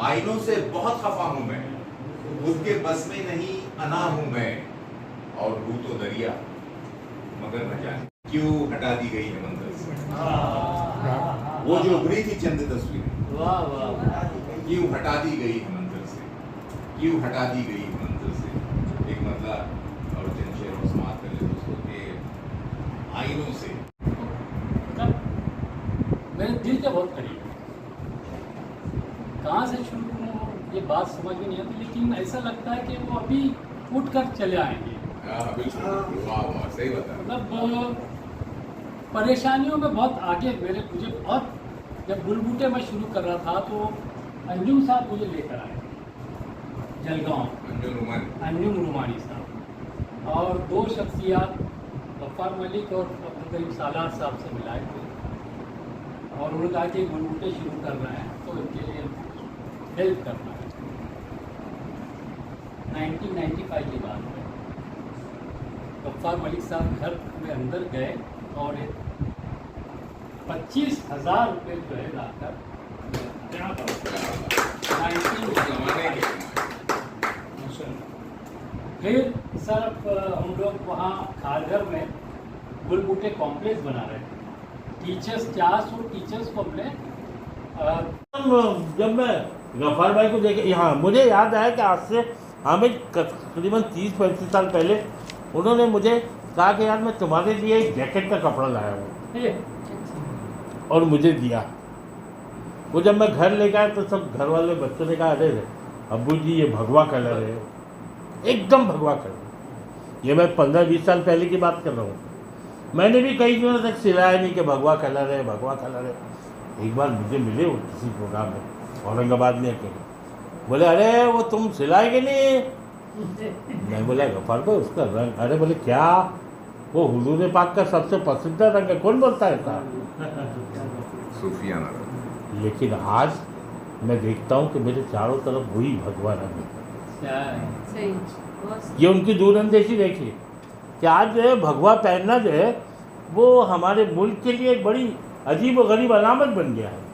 आईनों से बहुत खफा हूं मैं, खुद के बस में नहीं अना हूं मैं, और हूं तो दरिया मगर न जाने क्यों हटा दी गई है मंदिर से। वो जो उभरी थी चंद तस्वीरें, क्यों हटा दी गई है मंदिर से, क्यों हटा दी गई है मंदिर से। एक मतलब और चंद शेर और समाप्त कर ले दोस्तों के आईनों से। मेरे दिल के बहुत करीब, कहाँ से शुरू करूँ ये बात समझ में नहीं आती, लेकिन ऐसा लगता है कि वो अभी उठ कर चले आएंगे। बिल्कुल, वाह वाह, सही बता। मतलब परेशानियों में बहुत आगे मुझे बहुत, जब बुलबुटे में शुरू कर रहा था तो अंजुम साहब मुझे लेकर आए जलगांव, अंजुम रुमानी साहब, और दो शख्सियात गफ्फार मलिक और अब्दुल करीम सालार साहब से मिलाए थे, और उन्होंने कहा कि बुलबुटे शुरू कर रहे हैं तो इनके लिए हेल्प करना है। 1995 की बात है। गफ्फार मलिक साहब घर में अंदर गए और 25,000 रुपये जो है लाकर फिर सर हम लोग वहाँ खारघर में बुलबुटे कॉम्प्लेक्स बना रहे थे। टीचर्स 400 टीचर्स को हमने जब मैं गफ्फार भाई को देखे, यहाँ मुझे याद आया कि आज से हमें तकरीबन 30-35 साल पहले उन्होंने मुझे कहा कि यार मैं तुम्हारे लिए एक जैकेट का कपड़ा लाया हूँ, और मुझे दिया। वो जब मैं घर ले गया तो सब घर वाले बच्चों ने कहा, अरे अब्बू जी ये भगवा कलर है, एकदम भगवा कलर। ये मैं 15-20 साल पहले की बात कर रहा हूँ। मैंने भी कई दिनों तक सिलाया नहीं कि भगवा कलर है, भगवा कलर है। एक बार मुझे मिले वो किसी प्रोग्राम में औरंगाबाद में, अकेले बोले, अरे वो तुम सिलाएंगे नहीं? मैं बोला, गफ्फार भाई उसका रंग, अरे बोले क्या, वो हुजूर पाक का सबसे पसंदीदा रंग है, कौन बोलता है था? सूफियाना। लेकिन आज मैं देखता हूँ कि मेरे चारों तरफ वही भगवा रंग है। ये उनकी दूरअंदेशी देखिए कि आज जो है भगवा पहनना जो है वो हमारे मुल्क के लिए एक बड़ी अजीब व गरीब अलामत बन गया है।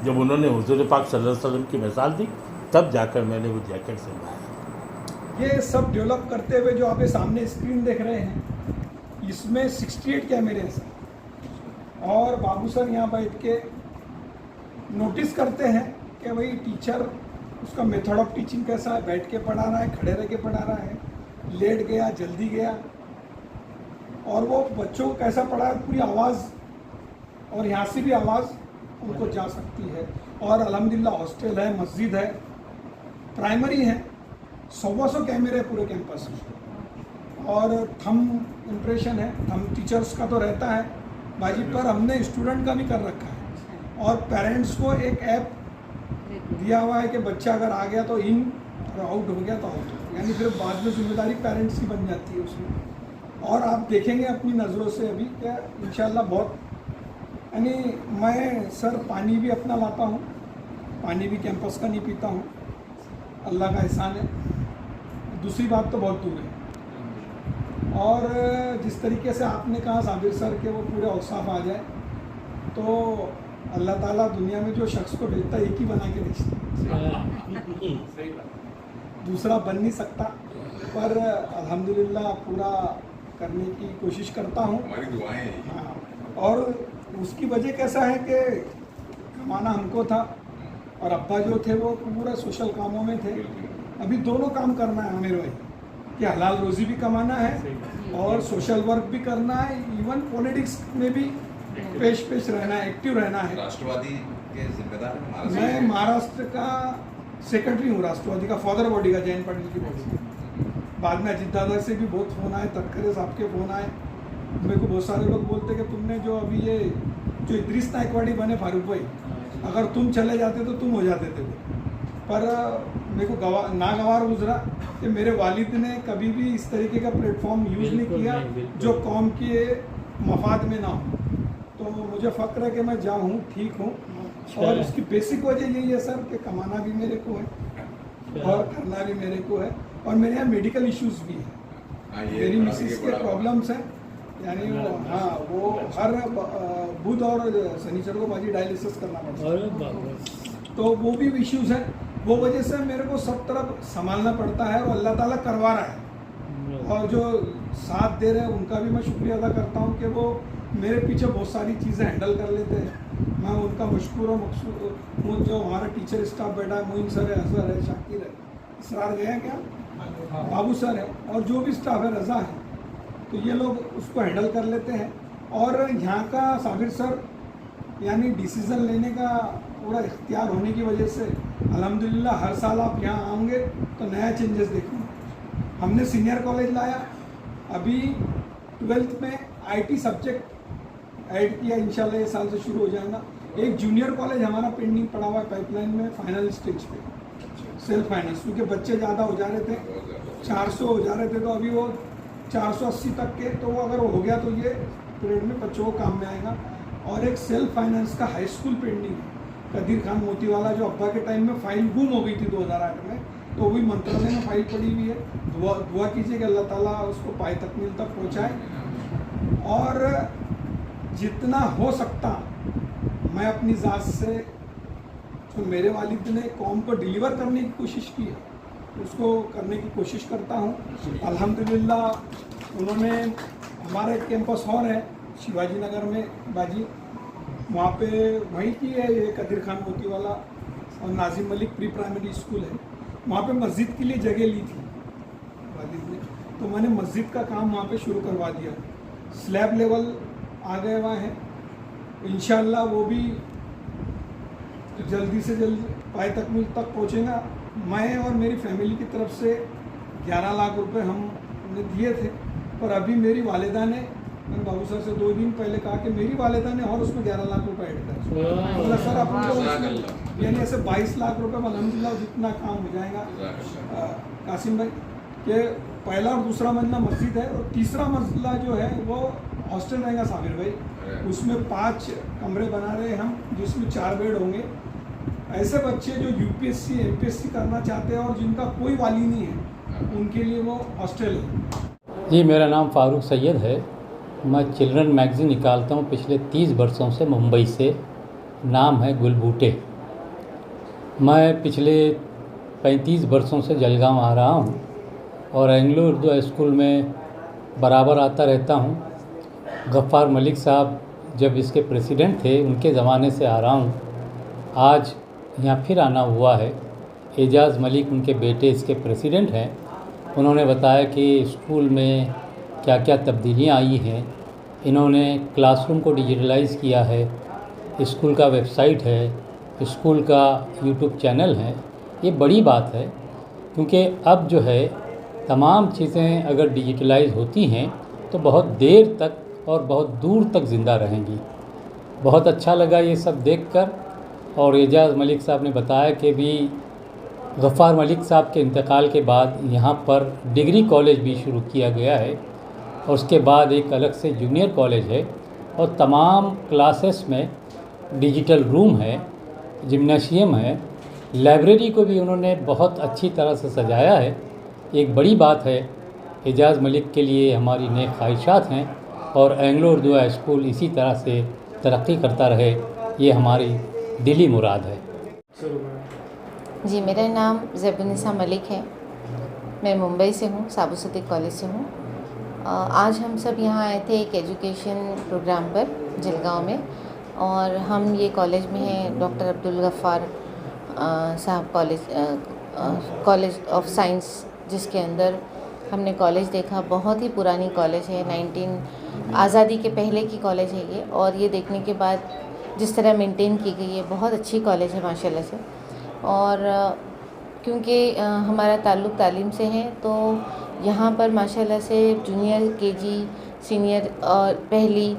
जब उन्होंने हुजूर पाक सल्लल्लाहु अलैहि वसल्लम की मिसाल दी, तब जाकर मैंने वो जैकेट सिलवाया। ये सब डेवलप करते हुए जो आप सामने स्क्रीन देख रहे हैं, इसमें 68 कैमरे हैं सर, और बाबू सर यहाँ बैठ के नोटिस करते हैं कि भाई टीचर, उसका मेथड ऑफ टीचिंग कैसा है, बैठ के पढ़ा रहा है, खड़े रह के पढ़ा रहा है, लेट गया, जल्दी गया, और वो बच्चों को कैसा पढ़ा है, पूरी आवाज़, और यहाँ से भी आवाज़ उनको जा सकती है। और अल्हम्दुलिल्लाह हॉस्टल है, मस्जिद है, प्राइमरी है, 100 कैमरे पूरे कैंपस में, और थंब इम्प्रेशन है। थंब टीचर्स का तो रहता है बाजी, पर हमने स्टूडेंट का भी कर रखा है, और पेरेंट्स को एक ऐप दिया हुआ है कि बच्चा अगर आ गया तो इन और आउट हो गया तो आउट, यानी फिर बाद में जिम्मेदारी पेरेंट्स की बन जाती है उसमें। और आप देखेंगे अपनी नज़रों से अभी क्या इंशाल्लाह बहुत, यानी मैं सर पानी भी अपना लाता हूँ, पानी भी कैंपस का नहीं पीता हूँ, अल्लाह का एहसान है। दूसरी बात तो बहुत दूर है। और जिस तरीके से आपने कहा साबिर सर के वो पूरे औसाफ आ जाए, तो अल्लाह ताला दुनिया में जो शख्स को भेजता है एक ही बना के भेजता, दूसरा बन नहीं सकता। पर अल्हम्दुलिल्लाह पूरा करने की कोशिश करता हूँ, हमारी दुआएं हैं। हाँ, और उसकी वजह कैसा है कि कमाना हमको था, और अब्बा जो थे वो पूरा सोशल कामों में थे। अभी दोनों काम करना है हमें भाई, कि हलाल रोज़ी भी कमाना है और सोशल वर्क भी करना है, इवन पॉलिटिक्स में भी पेश रहना है, एक्टिव रहना है। राष्ट्रवादी के जिम्मेदार हैं। मैं महाराष्ट्र का सेक्रेटरी हूँ, राष्ट्रवादी का फादर बॉडी का, जयंत पाटिल की बॉडी। बाद में अजीत दादा से भी बहुत फ़ोन आए, तटकरे साहब के फ़ोन आए। मेरे को बहुत सारे लोग बोलते कि तुमने जो अभी ये जो इद्रिस नायकवाड़ी बने फारूक भाई, अगर तुम चले जाते तो तुम हो जाते थे। पर मेरे को नागवार गुजरा कि मेरे वालिद ने कभी भी इस तरीके का प्लेटफॉर्म यूज़ नहीं किया जो कौम के मफाद में ना हो। तो मुझे फ़ख्र है कि मैं जाऊँ, ठीक हूँ, और उसकी बेसिक वजह यही है सर कि कमाना भी मेरे को है और करना भी मेरे को है, और मेरे यहाँ मेडिकल इश्यूज़ भी हैं। मेरी मिसिस के प्रॉब्लम्स हैं, यानी वो, हाँ, वो हर बुध और शनिचर को बाजी डायलिसिस करना पड़ता है। तो वो भी इश्यूज है। वो वजह से मेरे को सब तरफ संभालना पड़ता है और अल्लाह ताला करवा रहा है। और जो साथ दे रहे हैं उनका भी मैं शुक्रिया अदा करता हूँ कि वो मेरे पीछे बहुत सारी चीज़ें हैंडल कर लेते हैं। मैं उनका मशकूर और मकसूद हूँ। जो हमारा टीचर स्टाफ बैठा है, मोइन सर है, असर है, शाकिर है, इसरार गया क्या, बाबू सर है, और जो भी स्टाफ है, रज़ा है, तो ये लोग उसको हैंडल कर लेते हैं। और यहाँ का साबिर सर यानी डिसीज़न लेने का पूरा इख्तियार होने की वजह से अल्हम्दुलिल्लाह हर साल आप यहाँ आओगे तो नया चेंजेस देखेंगे। हमने सीनियर कॉलेज लाया, अभी 12th में IT सब्जेक्ट ऐड किया, इंशाल्लाह ये साल से शुरू हो जाएगा। एक जूनियर कॉलेज हमारा पेंडिंग पड़ा हुआ है पाइपलाइन में, फाइनल स्टेज पे, सेल्फ फाइनेंस, क्योंकि बच्चे ज़्यादा हो जा रहे थे, 400 हो जा रहे थे, तो अभी वो 480 तक के, तो वो अगर हो गया तो ये पीरियड में बच्चों को काम में आएगा। और एक सेल्फ फाइनेंस का हाई स्कूल पेंडिंग है, कदीर खान मोतीवाला, जो अब्बा के टाइम में फाइल गुम हो गई थी 2008 में, तो वही मंत्रालय में फाइल पड़ी हुई है। दुआ कीजिए कि अल्लाह ताला उसको पाए तकमील तक पहुँचाए। और जितना हो सकता मैं अपनी ज़ात से, जो मेरे वालिद ने कौम को डिलीवर करने की कोशिश की है, उसको करने की कोशिश करता हूँ। अल्हम्दुलिल्लाह उन्होंने, हमारा एक कैंपस और है शिवाजी नगर में बाजी, वहाँ पे वहीं की है ये कदीर खान मोतीवाला और Nazim Malik pre primary school है, वहाँ पे मस्जिद के लिए जगह ली थी वालिद ने, तो मैंने मस्जिद का काम वहाँ पे शुरू करवा दिया। स्लैब लेवल आ गए वहाँ है, इंशाल्लाह वो भी जल्दी से जल्द पाए तकमील तक पहुँचेगा। मैं और मेरी फैमिली की तरफ से 11 लाख रुपए हमने दिए थे, पर अभी मेरी वालिदा ने, मैंने बाबू सर से 2 दिन पहले कहा कि मेरी वालिदा ने और उसमें 11 लाख रुपए ऐड कर, बोला सर आप यानी ऐसे 22 लाख रुपए अल्हम्दुलिल्लाह जितना काम हो जाएगा। कासिम भाई के पहला और दूसरा मंजिला मस्जिद है, और तीसरा मंजिला जो है वो हॉस्टल रहेगा साबिर भाई, उसमें 5 कमरे बना रहे हैं हम, जिसमें 4 बेड होंगे। ऐसे बच्चे जो UPSC MPSC करना चाहते हैं और जिनका कोई वाली नहीं है, उनके लिए वो हॉस्टल है। जी, मेरा नाम फारूक सैयद है। मैं चिल्ड्रन मैगज़ीन निकालता हूँ पिछले 30 वर्षों से मुंबई से। नाम है गुलबूटे। मैं पिछले 35 वर्षों से जलगांव आ रहा हूँ और एंग्लो उर्दू स्कूल में बराबर आता रहता हूँ। गफ़्फ़ार मलिक साहब जब इसके प्रेसिडेंट थे, उनके ज़माने से आ रहा हूँ। आज यहाँ फिर आना हुआ है। एजाज़ मलिक उनके बेटे इसके प्रेसिडेंट हैं। उन्होंने बताया कि स्कूल में क्या क्या तब्दीलियाँ आई हैं। इन्होंने क्लासरूम को डिजिटलाइज़ किया है, स्कूल का वेबसाइट है, स्कूल का यूट्यूब चैनल है। ये बड़ी बात है, क्योंकि अब जो है तमाम चीज़ें अगर डिजिटलाइज़ होती हैं तो बहुत देर तक और बहुत दूर तक ज़िंदा रहेंगी। बहुत अच्छा लगा ये सब देखकर। और एजाज़ मलिक साहब ने बताया कि भी गफ़्फ़ार मलिक साहब के इंतकाल के बाद यहाँ पर डिग्री कॉलेज भी शुरू किया गया है, और उसके बाद एक अलग से जूनियर कॉलेज है, और तमाम क्लासेस में डिजिटल रूम है, जिम्नेशियम है, लाइब्रेरी को भी उन्होंने बहुत अच्छी तरह से सजाया है। एक बड़ी बात है। एजाज़ मलिक के लिए हमारी नेक ख्वाहिशात हैं, और एंग्लो उर्दू स्कूल इसी तरह से तरक्की करता रहे, ये हमारी दिली मुराद है। जी, मेरा नाम ज़ैबुन्निसा मलिक है। मैं मुंबई से हूँ, साबु सदीक कॉलेज से हूँ। आज हम सब यहाँ आए थे एक एजुकेशन प्रोग्राम पर जलगांव में, और हम ये कॉलेज में हैं डॉक्टर अब्दुल गफ़्फ़ार साहब कॉलेज ऑफ साइंस, जिसके अंदर हमने कॉलेज देखा। बहुत ही पुरानी कॉलेज है, 19 आज़ादी के पहले की कॉलेज है ये, और ये देखने के बाद जिस तरह मेंटेन की गई है, बहुत अच्छी कॉलेज है माशाल्लाह से। और क्योंकि हमारा ताल्लुक़ तालीम से है, तो यहाँ पर माशाल्लाह से जूनियर KG सीनियर और पहली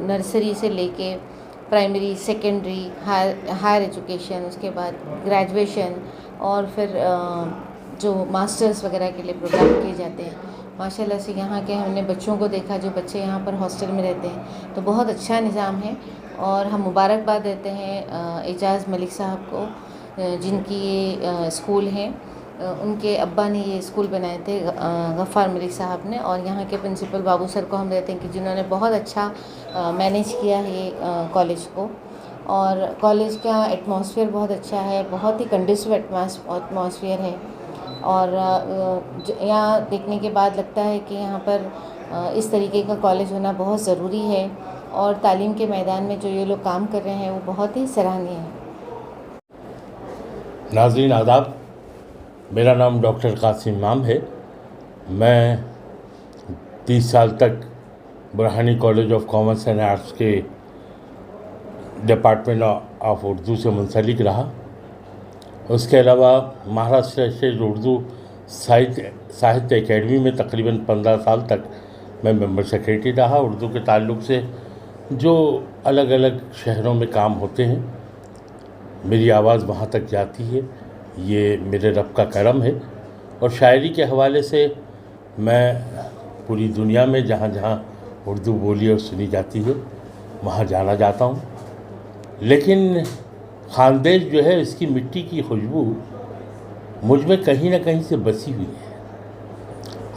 नर्सरी से लेके प्राइमरी, सेकेंडरी, हायर एजुकेशन, उसके बाद ग्रेजुएशन, और फिर जो मास्टर्स वगैरह के लिए प्रोग्राम किए जाते हैं। माशाल्लाह से यहाँ के हमने बच्चों को देखा, जो बच्चे यहाँ पर हॉस्टल में रहते हैं, तो बहुत अच्छा निज़ाम है। और हम मुबारकबाद देते हैं एजाज़ मलिक साहब को, जिनकी ये स्कूल है। उनके अब्बा ने ये स्कूल बनाए थे, गफ़्फ़ार मलिक साहब ने, और यहाँ के प्रिंसिपल बाबू सर को हम देते हैं कि जिन्होंने बहुत अच्छा मैनेज किया है ये कॉलेज को। और कॉलेज का एटमॉस्फेयर बहुत अच्छा है, बहुत ही कंडीसिव एटमॉस्फेयर है। और यहाँ देखने के बाद लगता है कि यहाँ पर इस तरीके का कॉलेज होना बहुत ज़रूरी है और तालीम के मैदान में जो ये लोग काम कर रहे हैं वो बहुत ही सराहनीय है। नाज़रीन आदाब, मेरा नाम डॉक्टर कासिम इमाम है। मैं 30 साल तक Burhani college of commerce and arts के डिपार्टमेंट ऑफ उर्दू से मुंसलिक रहा। उसके अलावा महाराष्ट्र स्टेट उर्दू साहित्य एकेडमी में तकरीबन 15 साल तक मैं मेंबर सेक्रेटरी रहा। उर्दू के ताल्लुक़ से जो अलग अलग शहरों में काम होते हैं, मेरी आवाज़ वहाँ तक जाती है, ये मेरे रब का करम है। और शायरी के हवाले से मैं पूरी दुनिया में जहाँ जहाँ उर्दू बोली और सुनी जाती है वहाँ जाना जाता हूँ। लेकिन खानदेश जो है, इसकी मिट्टी की खुशबू मुझ में कहीं ना कहीं से बसी हुई है।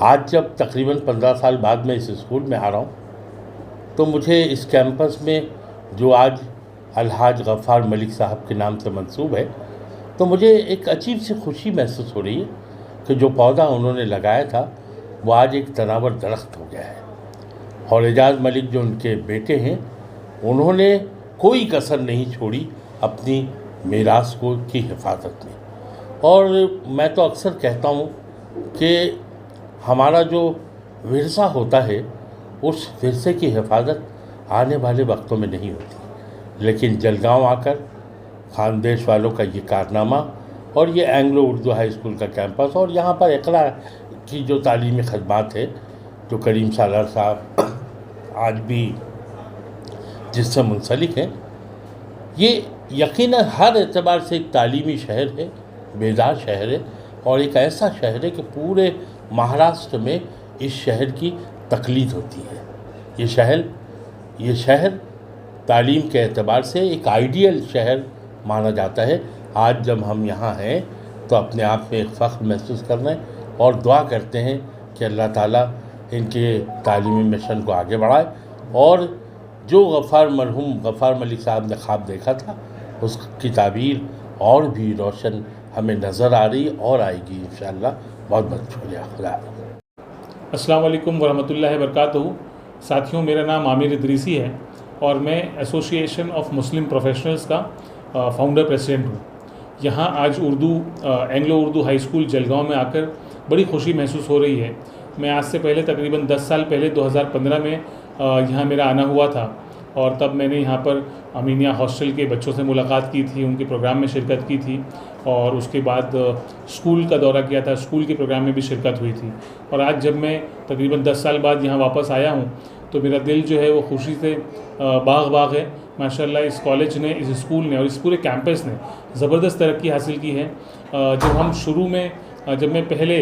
आज जब तकरीबन 15 साल बाद मैं इस स्कूल में आ रहा हूँ तो मुझे इस कैंपस में, जो आज अलहाज गफ़ार मलिक साहब के नाम से मंसूब है, तो मुझे एक अजीब सी खुशी महसूस हो रही है कि जो पौधा उन्होंने लगाया था वो आज एक तनावर दरख्त हो गया है। और एजाज़ मलिक जो उनके बेटे हैं, उन्होंने कोई कसर नहीं छोड़ी अपनी मीरास को की हिफाजत में। और मैं तो अक्सर कहता हूँ कि हमारा जो विरसा होता है, उस विरसे की हिफाजत आने वाले वक्तों में नहीं होती। लेकिन जलगांव आकर खानदेश वालों का ये कारनामा और ये एंग्लो उर्दू हाई स्कूल का कैंपस और यहाँ पर इक़रा की जो तालीमी खदमात है, जो करीम सालार साहब आज भी जिससे मुंसलिक हैं, ये यकीनन हर एतबार से एक तालीमी शहर है, बेदार शहर है और एक ऐसा शहर है कि पूरे महाराष्ट्र में इस शहर की तकलीद होती है। ये शहर तालीम के एतबार से एक आइडियल शहर माना जाता है। आज जब हम यहाँ हैं तो अपने आप में एक फ़ख्र महसूस कर रहे हैं और दुआ करते हैं कि अल्लाह ताला इनके तालीमी मिशन को आगे बढ़ाए और जो मरहूम गफ़ार मलिक साहब ने ख्वाब देखा था, उसकी ताबीर और भी रोशन हमें नज़र आ रही और आएगी इंशाअल्लाह। बहुत बहुत शुक्रिया। खुदा। अस्सलाम वालेकुम वरहमतुल्लाहि वबरकातुहू। साथियों, मेरा नाम आमिर इदरीसी है और मैं एसोसिएशन ऑफ मुस्लिम प्रोफेशनल्स का फाउंडर प्रेसिडेंट हूँ। यहाँ आज Anglo Urdu high school Jalgaon में आकर बड़ी खुशी महसूस हो रही है। मैं आज से पहले तकरीबन 10 साल पहले 2015 में यहाँ मेरा आना हुआ था और तब मैंने यहाँ पर अमीनिया हॉस्टल के बच्चों से मुलाकात की थी, उनके प्रोग्राम में शिरकत की थी और उसके बाद स्कूल का दौरा किया था, स्कूल के प्रोग्राम में भी शिरकत हुई थी। और आज जब मैं तकरीबन 10 साल बाद यहाँ वापस आया हूँ तो मेरा दिल जो है वो खुशी से बाग है। माशाल्लाह इस कॉलेज ने, इस स्कूल ने और इस पूरे कैंपस ने ज़बरदस्त तरक्की हासिल की है। जब मैं पहले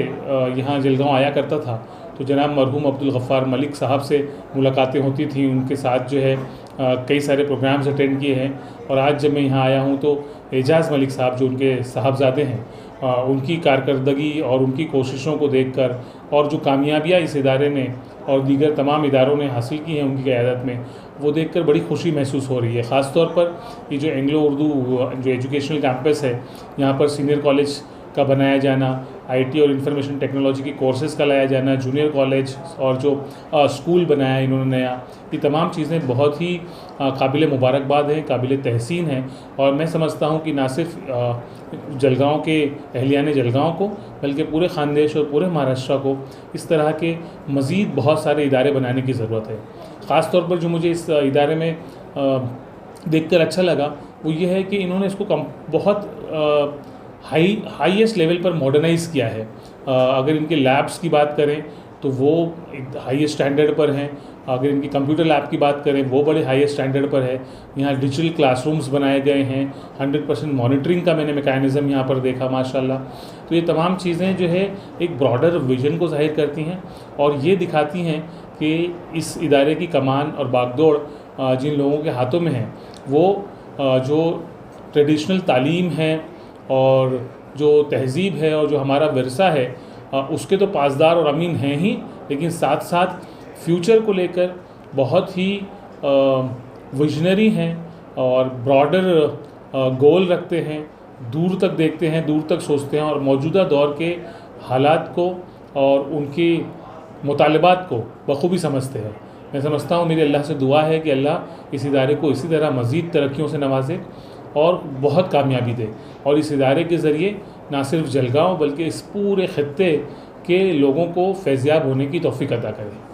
यहाँ जलगांव आया करता था तो जनाब मरहूम अब्दुल गफ़ार मलिक साहब से मुलाकातें होती थी, उनके साथ जो है कई सारे प्रोग्राम्स अटेंड किए हैं। और आज जब मैं यहाँ आया हूँ तो एजाज़ मलिक साहब जो उनके साहबजादे हैं, उनकी कारकर्दगी और उनकी कोशिशों को देखकर और जो कामयाबियाँ इस इदारे ने और दीगर तमाम इदारों ने हासिल की हैं उनकी क़यादत में, वो देखकर बड़ी खुशी महसूस हो रही है। ख़ास तौर पर ये जो एंग्लो उर्दू जो एजुकेशनल कैंपस है, यहाँ पर सीनियर कॉलेज का बनाया जाना, आईटी और इंफॉर्मेशन टेक्नोलॉजी की कोर्सेज़ का लाया जाना, जूनियर कॉलेज और जो स्कूल बनाया इन्होंने नया, ये तमाम चीज़ें बहुत ही काबिल मुबारकबाद हैं, काबिल तहसीन हैं। और मैं समझता हूँ कि ना सिर्फ जलगांव के अहलियान जलगांव को बल्कि पूरे खानदेश और पूरे महाराष्ट्र को इस तरह के मज़ीद बहुत सारे इदारे बनाने की ज़रूरत है। ख़ास तौर पर जो मुझे इस इदारे में देखकर अच्छा लगा वो ये है कि इन्होंने इसको बहुत हाईएस्ट लेवल पर मॉडर्नाइज़ किया है। अगर इनके लैब्स की बात करें तो वो हाईएस्ट स्टैंडर्ड पर हैं। अगर इनकी कंप्यूटर लैब की बात करें वो बड़े हाईएस्ट स्टैंडर्ड पर है। यहाँ डिजिटल क्लासरूम्स बनाए गए हैं, 100% मॉनिटरिंग का मैंने मैकेनिज़्म यहाँ पर देखा माशाल्लाह। तो ये तमाम चीज़ें जो है एक ब्रॉडर विजन को ज़ाहिर करती हैं और ये दिखाती हैं कि इस इदारे की कमान और बागडोर जिन लोगों के हाथों में है वो जो ट्रेडिशनल तालीम है और जो तहज़ीब है और जो हमारा विरसा है उसके तो पासदार और अमीन हैं ही, लेकिन साथ साथ फ्यूचर को लेकर बहुत ही विजनरी हैं और ब्रॉडर गोल रखते हैं, दूर तक देखते हैं, दूर तक सोचते हैं और मौजूदा दौर के हालात को और उनकी मुतालबात को बखूबी समझते हैं। मैं समझता हूँ, मेरी अल्लाह से दुआ है कि अल्लाह इस इदारे को इसी तरह मज़ीद तरक्कियों से नवाजे और बहुत कामयाबी दे और इस इदारे के ज़रिए ना सिर्फ जलगांव बल्कि इस पूरे ख़ित्ते के लोगों को फैज़याब होने की तौफ़ीक अता करे।